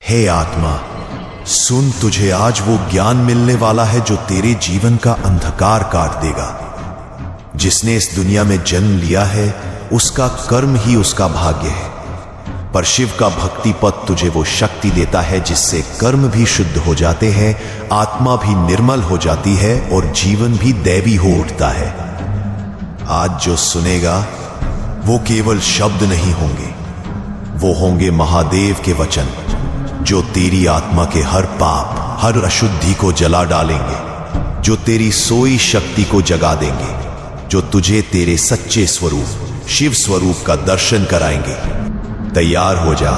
हे आत्मा, सुन, तुझे आज वो ज्ञान मिलने वाला है जो तेरे जीवन का अंधकार काट देगा। जिसने इस दुनिया में जन्म लिया है उसका कर्म ही उसका भाग्य है, पर शिव का भक्ति पथ तुझे वो शक्ति देता है जिससे कर्म भी शुद्ध हो जाते हैं, आत्मा भी निर्मल हो जाती है और जीवन भी दैवी हो उठता है। आज जो सुनेगा वो केवल शब्द नहीं होंगे, वो होंगे महादेव के वचन जो तेरी आत्मा के हर पाप, हर अशुद्धि को जला डालेंगे, जो तेरी सोई शक्ति को जगा देंगे, जो तुझे तेरे सच्चे स्वरूप शिव स्वरूप का दर्शन कराएंगे। तैयार हो जा,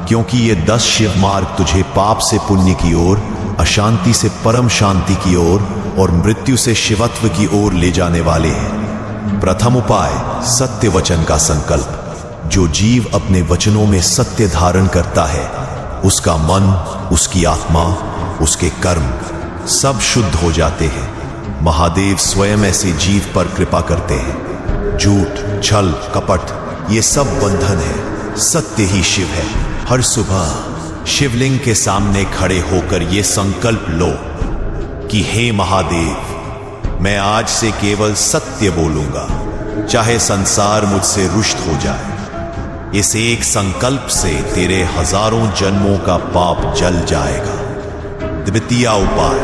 क्योंकि ये 10 शिव मार्ग तुझे पाप से पुण्य की ओर, अशांति से परम शांति की ओर और मृत्यु से शिवत्व की ओर ले जाने वाले हैं। प्रथम उपाय, सत्य वचन का संकल्प। जो जीव अपने वचनों में सत्य धारण करता है उसका मन, उसकी आत्मा, उसके कर्म सब शुद्ध हो जाते हैं। महादेव स्वयं ऐसे जीव पर कृपा करते हैं। झूठ, छल, कपट ये सब बंधन है, सत्य ही शिव है। हर सुबह शिवलिंग के सामने खड़े होकर ये संकल्प लो कि हे महादेव, मैं आज से केवल सत्य बोलूंगा, चाहे संसार मुझसे रुष्ट हो जाए। इस एक संकल्प से तेरे हजारों जन्मों का पाप जल जाएगा। द्वितीय उपाय,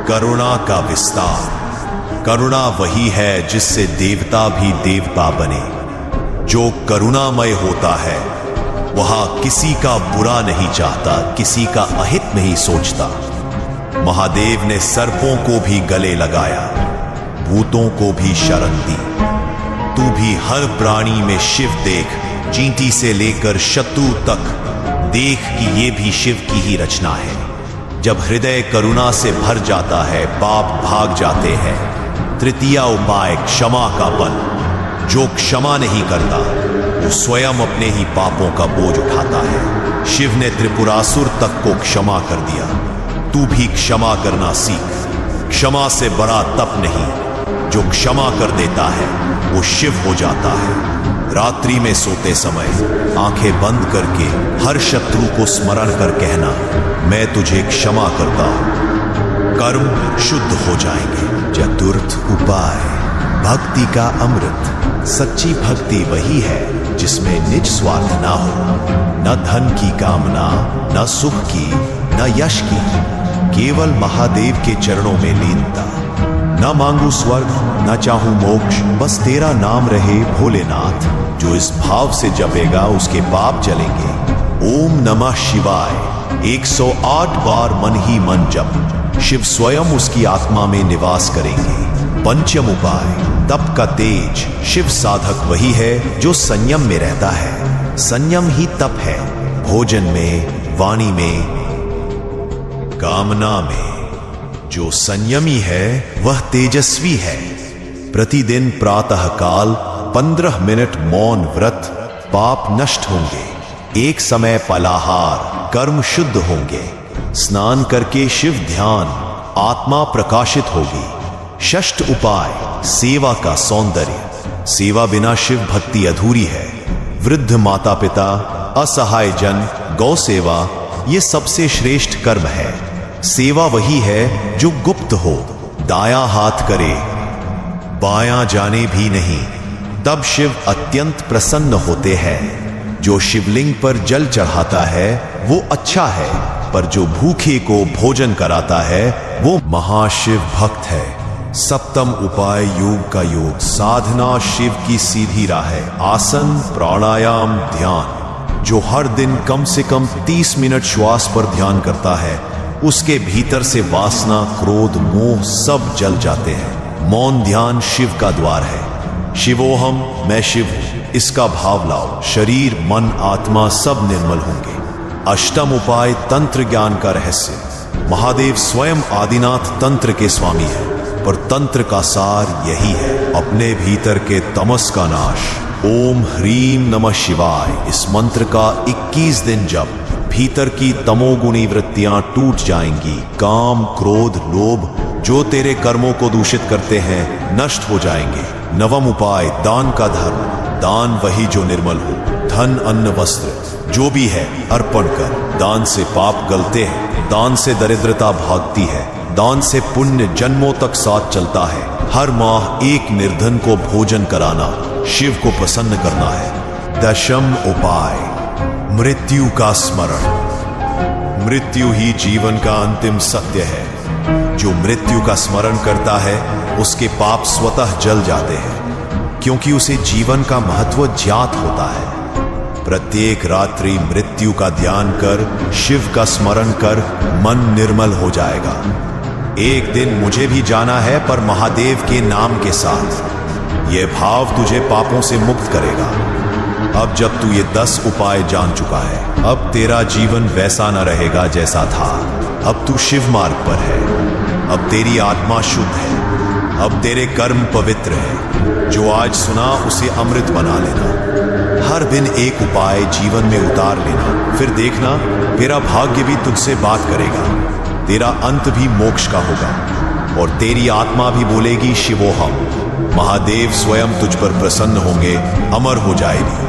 करुणा का विस्तार। करुणा वही है जिससे देवता भी देवता बने। जो करुणामय होता है वह किसी का बुरा नहीं चाहता, किसी का अहित नहीं सोचता। महादेव ने सर्पों को भी गले लगाया, भूतों को भी शरण दी। तू भी हर प्राणी में शिव देख, चींटी से लेकर शत्रु तक देख कि ये भी शिव की ही रचना है। जब हृदय करुणा से भर जाता है पाप भाग जाते हैं। तृतीय उपाय, क्षमा का बल। जो क्षमा नहीं करता वो स्वयं अपने ही पापों का बोझ उठाता है। शिव ने त्रिपुरासुर तक को क्षमा कर दिया, तू भी क्षमा करना सीख। क्षमा से बड़ा तप नहीं, जो क्षमा कर देता है वो शिव हो जाता है। रात्रि में सोते समय आंखें बंद करके हर शत्रु को स्मरण कर कहना, मैं तुझे क्षमा करता हूं। कर्म शुद्ध हो जाएंगे। चतुर्थ उपाय, भक्ति का अमृत। सच्ची भक्ति वही है जिसमें निज स्वार्थ ना हो, न धन की कामना, न सुख की, न यश की, केवल महादेव के चरणों में लीनता। न मांगू स्वर्ग, न चाहूं मोक्ष, बस तेरा नाम रहे भोलेनाथ। जो इस भाव से जपेगा उसके पाप जलेंगे। ओम नमः शिवाय 108 बार मन ही मन जप। शिव स्वयं उसकी आत्मा में निवास करेंगे। पंचम उपाय, तप का तेज। शिव साधक वही है जो संयम में रहता है। संयम ही तप है। भोजन में, वाणी में, कामना में जो संयमी है वह तेजस्वी है। प्रतिदिन प्रातः काल 15 मिनट मौन व्रत, पाप नष्ट होंगे। एक समय फलाहार, कर्म शुद्ध होंगे। स्नान करके शिव ध्यान, आत्मा प्रकाशित होगी। षष्ठ उपाय, सेवा का सौंदर्य। सेवा बिना शिव भक्ति अधूरी है। वृद्ध माता पिता, असहाय जन, गौ सेवा ये सबसे श्रेष्ठ कर्म है। सेवा वही है जो गुप्त हो, दायां हाथ करे, बायां जाने भी नहीं, तब शिव अत्यंत प्रसन्न होते हैं। जो शिवलिंग पर जल चढ़ाता है वो अच्छा है, पर जो भूखे को भोजन कराता है वो महाशिव भक्त है। सप्तम उपाय, योग का योग। साधना शिव की सीधी राह है। आसन, प्राणायाम, ध्यान। जो हर दिन कम से कम 30 मिनट श्वास पर ध्यान करता है उसके भीतर से वासना, क्रोध, मोह सब जल जाते हैं। मौन ध्यान शिव का द्वार है। शिवोहम, मैं शिव हूं, इसका भाव लाओ। शरीर, मन, आत्मा सब निर्मल होंगे। अष्टम उपाय, तंत्र ज्ञान का रहस्य। महादेव स्वयं आदिनाथ तंत्र के स्वामी है, पर तंत्र का सार यही है, अपने भीतर के तमस का नाश। ओम ह्रीम नमः शिवाय इस मंत्र का 21 दिन जप। भीतर की तमोगुणी वृत्तियां टूट जाएंगी। काम, क्रोध, लोभ जो तेरे कर्मों को दूषित करते हैं नष्ट हो जाएंगे। नवम उपाय, दान का धर्म। दान वही जो निर्मल हो। धन, अन्न, वस्त्र जो भी है अर्पण कर। दान से पाप गलते हैं, दान से दरिद्रता भागती है, दान से पुण्य जन्मों तक साथ चलता है। हर माह एक निर्धन को भोजन कराना शिव को प्रसन्न करना है। दशम उपाय, मृत्यु का स्मरण। मृत्यु ही जीवन का अंतिम सत्य है। जो मृत्यु का स्मरण करता है उसके पाप स्वतः जल जाते हैं, क्योंकि उसे जीवन का महत्व ज्ञात होता है। प्रत्येक रात्रि मृत्यु का ध्यान कर, शिव का स्मरण कर, मन निर्मल हो जाएगा। एक दिन मुझे भी जाना है, पर महादेव के नाम के साथ। यह भाव तुझे पापों से मुक्त करेगा। अब जब तू ये 10 उपाय जान चुका है, अब तेरा जीवन वैसा न रहेगा जैसा था। अब तू शिव मार्ग पर है। अब तेरी आत्मा शुद्ध है। अब तेरे कर्म पवित्र है। जो आज सुना उसे अमृत बना लेना। हर दिन एक उपाय जीवन में उतार लेना, फिर देखना तेरा भाग्य भी तुझसे बात करेगा। तेरा अंत भी मोक्ष का होगा और तेरी आत्मा भी बोलेगी शिवोहम। महादेव स्वयं तुझ पर प्रसन्न होंगे, अमर हो जाएगी।